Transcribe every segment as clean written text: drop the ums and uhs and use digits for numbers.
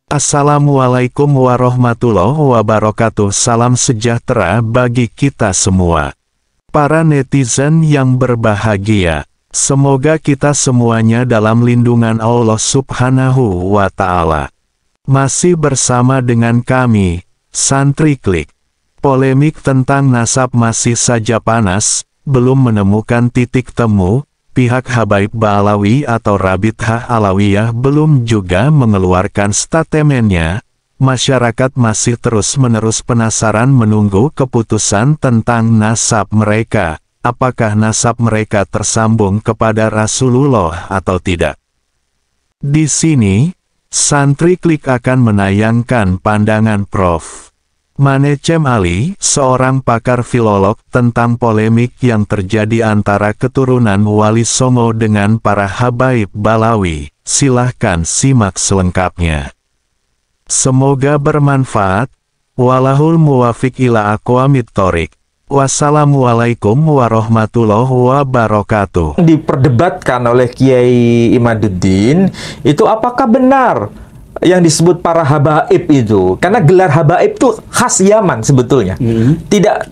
Assalamualaikum warahmatullahi wabarakatuh. Salam sejahtera bagi kita semua. Para netizen yang berbahagia, semoga kita semuanya dalam lindungan Allah Subhanahu wa Ta'ala. Masih bersama dengan kami, Santri Klik. Polemik tentang nasab masih saja panas, belum menemukan titik temu. Pihak Habaib Ba'alawi atau Rabithah Alawiyah belum juga mengeluarkan statementnya. Masyarakat masih terus-menerus penasaran menunggu keputusan tentang nasab mereka. Apakah nasab mereka tersambung kepada Rasulullah atau tidak? Di sini, Santri Klik akan menayangkan pandangan Prof. Manechem Ali, seorang pakar filolog, tentang polemik yang terjadi antara keturunan Wali Songo dengan para Habaib Ba'alawi. Silahkan simak selengkapnya. Semoga bermanfaat. Walahul muwafiq ila aqwamit thoriq. Wassalamualaikum warahmatullahi wabarakatuh. Diperdebatkan oleh Kiai Imaduddin, itu apakah benar yang disebut para habaib itu, karena gelar habaib itu khas Yaman sebetulnya, tidak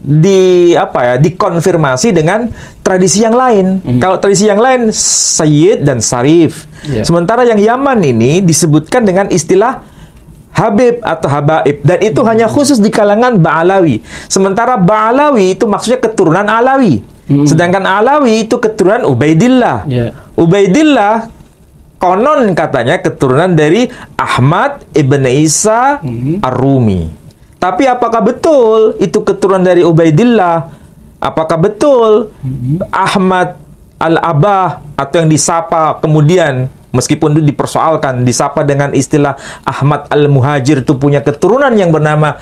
dikonfirmasi dengan tradisi yang lain. Kalau tradisi yang lain Sayyid dan Sarif, sementara yang Yaman ini disebutkan dengan istilah Habib atau habaib, dan itu hanya khusus di kalangan Ba'alawi. Sementara Ba'alawi itu maksudnya keturunan Alawi, sedangkan Alawi itu keturunan Ubaidillah. Ubaidillah konon katanya keturunan dari Ahmad ibn Isa Ar-Rumi. Tapi apakah betul itu keturunan dari Ubaidillah? Apakah betul Ahmad Al-Abah atau yang disapa kemudian, meskipun itu dipersoalkan, disapa dengan istilah Ahmad Al-Muhajir, itu punya keturunan yang bernama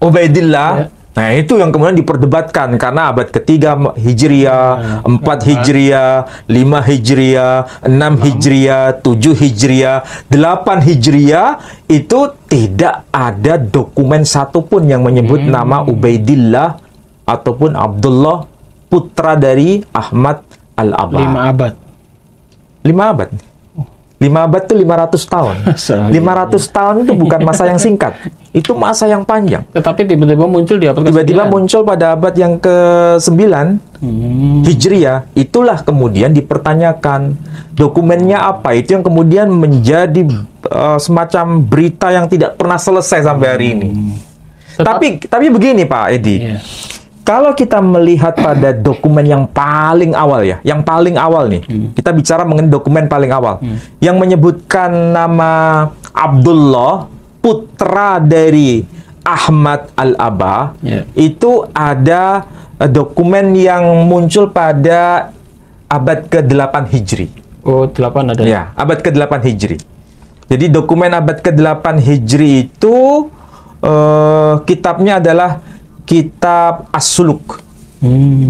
Ubaidillah? Nah, itu yang kemudian diperdebatkan karena abad ketiga Hijriah, 4 Hijriah, 5 Hijriah, 6 Hijriah, 7 Hijriah, 8 Hijriah, itu tidak ada dokumen satupun yang menyebut nama Ubaidillah ataupun Abdullah, putra dari Ahmad Al-Abah. 5 abad. 5 abad. 5 abad itu 500 tahun. 500 tahun itu bukan masa yang singkat. Itu masa yang panjang. Tetapi tiba-tiba muncul di abad ke-9. Tiba-tiba muncul pada abad yang ke-9 Hijriah. Itulah kemudian dipertanyakan dokumennya apa. Itu yang kemudian menjadi semacam berita yang tidak pernah selesai sampai hari ini. Tapi begini Pak Edi. Kalau kita melihat pada dokumen yang paling awal ya, yang paling awal nih, kita bicara mengenai dokumen paling awal, yang menyebutkan nama Abdullah, putra dari Ahmad Al-Abah, itu ada dokumen yang muncul pada abad ke-8 Hijri. Oh, 8 ada. Ya, abad ke-8 Hijri. Jadi dokumen abad ke-8 Hijri itu kitabnya adalah Kitab As-Suluk.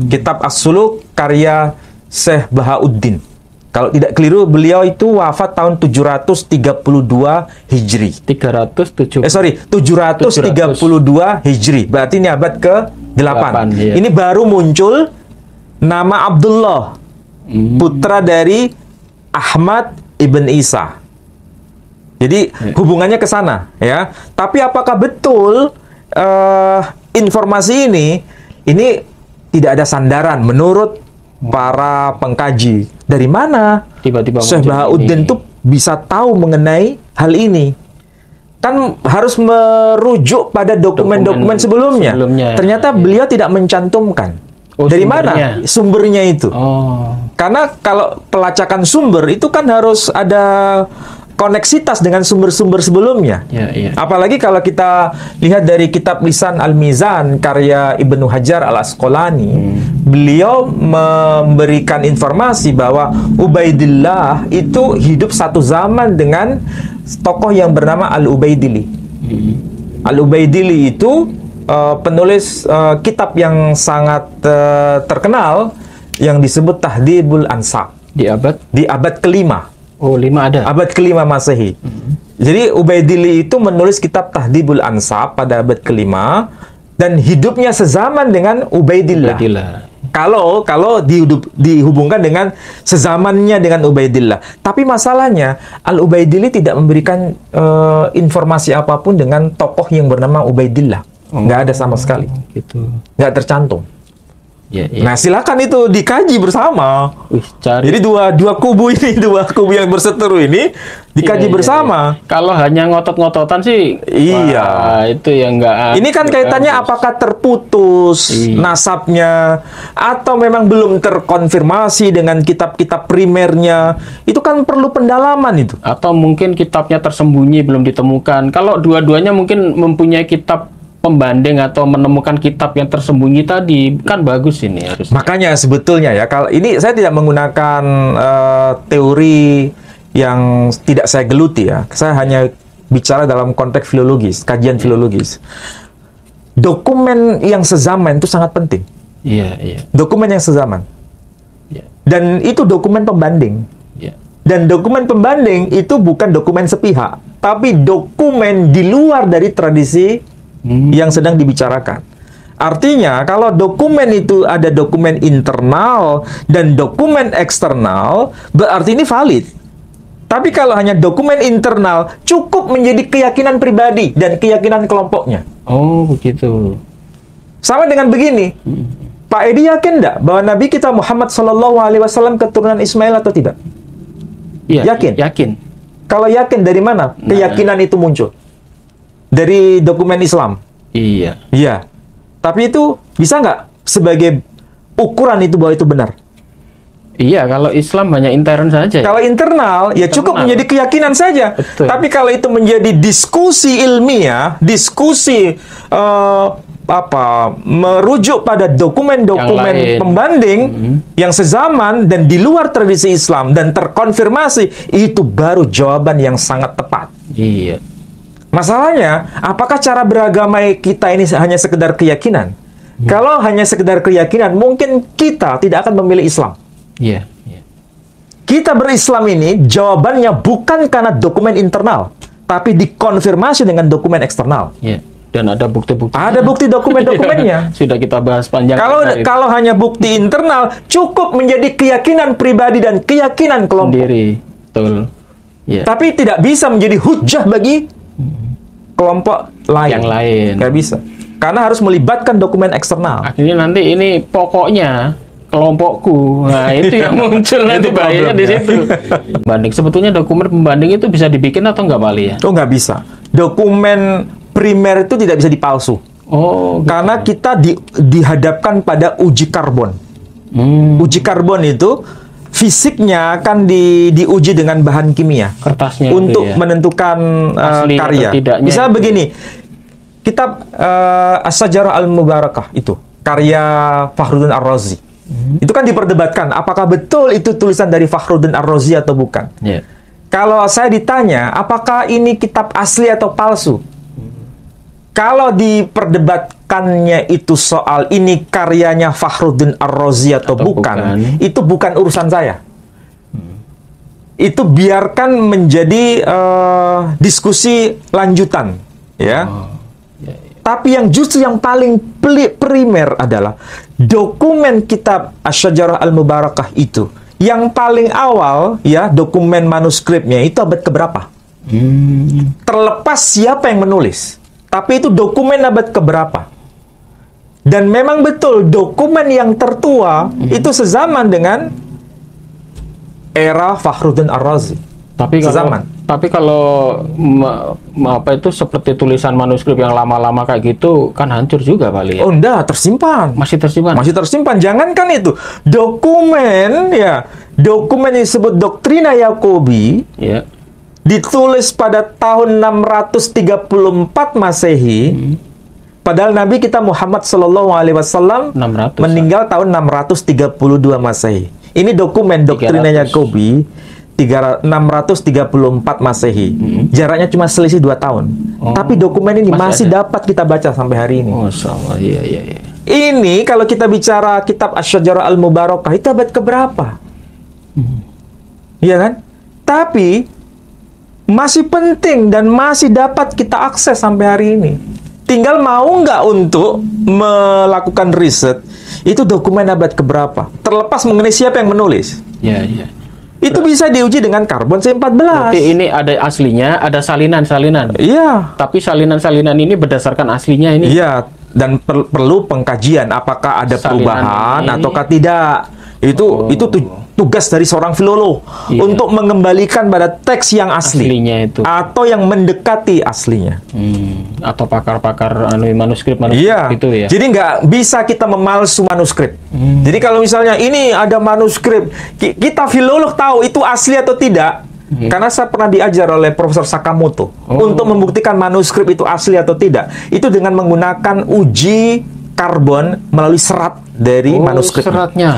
Kitab As-Suluk karya Syekh Bahauddin. Kalau tidak keliru, beliau itu wafat tahun 732 Hijri. 732 Hijri. Berarti ini abad ke-8. Ini baru muncul nama Abdullah, putra dari Ahmad ibn Isa. Jadi hubungannya ke sana, ya. Tapi apakah betul informasi ini tidak ada sandaran menurut para pengkaji? Dari mana tiba-tiba Syekh Bahauddin itu bisa tahu mengenai hal ini? Kan harus merujuk pada dokumen-dokumen sebelumnya. Ternyata beliau tidak mencantumkan. Dari mana sumbernya itu? Karena kalau pelacakan sumber itu kan harus ada koneksitas dengan sumber-sumber sebelumnya. Apalagi kalau kita lihat dari kitab Lisan Al-Mizan karya Ibnu Hajar Al-Asqalani, beliau memberikan informasi bahwa Ubaidillah itu hidup satu zaman dengan tokoh yang bernama Al-Ubaidili. Al-Ubaidili itu penulis kitab yang sangat terkenal yang disebut Tahdhibul Ansab di abad ke-5. Oh, 5 ada. Abad ke-5 Masehi. Jadi Ubaidili itu menulis kitab Tahdhibul Ansab pada abad ke-5 dan hidupnya sezaman dengan Ubaidillah. Kalau dihubungkan dengan sezamannya dengan Ubaidillah. Tapi masalahnya Al-Ubaidillah tidak memberikan informasi apapun dengan tokoh yang bernama Ubaidillah. Nggak ada sama sekali. Gitu. Nggak tercantum. Ya, ya. Nah, silakan itu dikaji bersama. Cari. Jadi dua kubu yang berseteru ini dikaji bersama. Iya. Kalau hanya ngotot-ngototan sih, Iya. wah, itu yang nggak. Ini kan kaitannya apakah terputus nasabnya atau memang belum terkonfirmasi dengan kitab-kitab primernya. Itu kan perlu pendalaman itu. Atau mungkin kitabnya tersembunyi belum ditemukan. Kalau dua-duanya mungkin mempunyai kitab pembanding atau menemukan kitab yang tersembunyi tadi, kan bagus ini harus. Makanya sebetulnya ya, kalau ini saya tidak menggunakan teori yang tidak saya geluti ya. Saya hanya bicara dalam konteks filologis, kajian filologis. Dokumen yang sezaman itu sangat penting. Iya, iya. Dokumen yang sezaman. Iya. Dan itu dokumen pembanding. Iya. Dan dokumen pembanding itu bukan dokumen sepihak, tapi dokumen di luar dari tradisi yang sedang dibicarakan. Artinya, kalau dokumen itu ada dokumen internal dan dokumen eksternal, berarti ini valid. Tapi kalau hanya dokumen internal, cukup menjadi keyakinan pribadi dan keyakinan kelompoknya. Oh, begitu. Sama dengan begini, Pak Edi yakin enggak bahwa Nabi kita Muhammad SAW keturunan Ismail atau tidak? Iya, Yakin? Yakin. Kalau yakin, dari mana keyakinan itu muncul? Dari dokumen Islam. Iya. Iya. Tapi itu bisa nggak sebagai ukuran itu bahwa itu benar? Iya, kalau Islam hanya intern saja. Kalau internal, ya cukup menjadi keyakinan saja. Betul. Tapi kalau itu menjadi diskusi ilmiah, diskusi merujuk pada dokumen-dokumen pembanding yang sezaman dan di luar tradisi Islam dan terkonfirmasi, itu baru jawaban yang sangat tepat. Iya. Masalahnya, apakah cara beragama kita ini hanya sekedar keyakinan? Kalau hanya sekedar keyakinan, mungkin kita tidak akan memilih Islam. Iya. Iya. Kita berislam ini, jawabannya bukan karena dokumen internal, tapi dikonfirmasi dengan dokumen eksternal. Iya. Dan ada bukti-bukti. Ada bukti dokumen-dokumennya. Sudah kita bahas panjang. Kalau hanya bukti internal, cukup menjadi keyakinan pribadi dan keyakinan kelompok. Sendiri. Betul. Iya. Tapi tidak bisa menjadi hujah bagi kelompok lain. Yang lain. Nggak bisa. Karena harus melibatkan dokumen eksternal. Akhirnya nanti ini pokoknya kelompokku. Nah, itu yang muncul nanti bahayanya di situ. Pembanding. Sebetulnya dokumen pembanding itu bisa dibikin atau nggak, Bali ya? Oh, nggak bisa. Dokumen primer itu tidak bisa dipalsu. Oh, gitu. Karena kita dihadapkan pada uji karbon. Uji karbon itu fisiknya akan diuji dengan bahan kimia Kertasnya untuk itu ya, menentukan karya. Misalnya begini, kitab As-Sajarah Al-Mubarakah itu karya Fakhruddin Ar-Razi. Itu kan diperdebatkan apakah betul itu tulisan dari Fakhruddin Ar-Razi atau bukan. Yeah. Kalau saya ditanya apakah ini kitab asli atau palsu, kalau diperdebatkannya itu soal ini karyanya Fakhruddin Ar-Razi atau bukan, itu bukan urusan saya. Itu biarkan menjadi diskusi lanjutan, ya. Tapi yang justru yang paling primer adalah dokumen kitab Asy-Syajarah Al-Mubarakah itu. Yang paling awal, ya, dokumen manuskripnya itu abad keberapa? Terlepas siapa yang menulis. Tapi itu dokumen abad keberapa? Dan memang betul dokumen yang tertua itu sezaman dengan era Fakhruddin Ar-Razi. Tapi kalau apa itu seperti tulisan manuskrip yang lama-lama kayak gitu kan hancur juga, Bali ya? Oh, enggak, tersimpan. Masih tersimpan. Masih tersimpan. Jangankan itu. Dokumen yang disebut Doktrina Yakobi. Ya. Ditulis pada tahun 634 Masehi, padahal Nabi kita Muhammad SAW meninggal tahun 632 Masehi. Ini dokumen Doktrina Yakobi 634 Masehi. Jaraknya cuma selisih 2 tahun. Tapi dokumen ini masih dapat kita baca sampai hari ini. Masya Allah, iya. Ini kalau kita bicara kitab Asy-Syajarah Al-Mubarakah itu abad keberapa? Iya kan? Tapi masih penting dan masih dapat kita akses sampai hari ini. Tinggal mau nggak untuk melakukan riset itu dokumen abad keberapa? Terlepas mengenai siapa yang menulis. Ya, ya. Itu bisa diuji dengan karbon C14. Berarti ini ada aslinya, ada salinan-salinan. Iya. Tapi salinan-salinan ini berdasarkan aslinya ini. Iya, dan perlu pengkajian apakah ada Salinan perubahan ini. ataukah tidak. Itu tugas dari seorang filolog untuk mengembalikan pada teks yang asli Aslinya itu. atau yang mendekati aslinya. Atau pakar-pakar manuskrip Iya. itu ya. Jadi nggak bisa kita memalsu manuskrip. Jadi kalau misalnya ini ada manuskrip, kita filolog tahu itu asli atau tidak. Karena saya pernah diajar oleh Profesor Sakamoto untuk membuktikan manuskrip itu asli atau tidak. Itu dengan menggunakan uji karbon melalui serat dari manuskrip.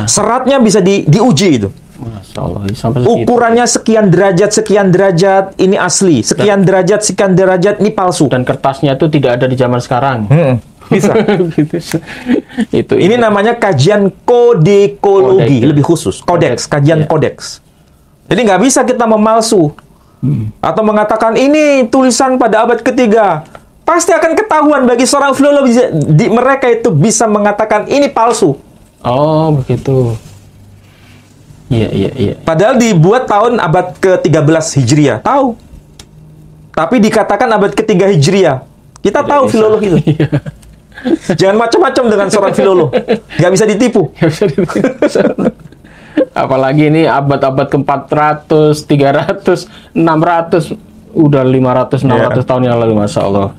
Seratnya bisa diuji itu. Masya Allah, sampai segitu. Ukurannya sekian derajat, ini asli. Sekian derajat, ini palsu. Dan kertasnya itu tidak ada di zaman sekarang. Bisa. Itu ini namanya kajian kodekologi, lebih khusus. Kodeks, kajian kodeks. Jadi nggak bisa kita memalsu. Atau mengatakan ini tulisan pada abad ketiga. Pasti akan ketahuan bagi seorang filolog mereka itu bisa mengatakan ini palsu. Oh, begitu. Iya. Padahal dibuat tahun abad ke-13 Hijriah. Tahu. Tapi dikatakan abad ke-3 Hijriah. Kita tidak tahu bisa. Filolog itu. Jangan macam-macam dengan seorang filolog. Nggak bisa ditipu. Apalagi ini abad-abad ke-400, 300, 600, udah 500, 600 tahun yang lalu, Masya Allah.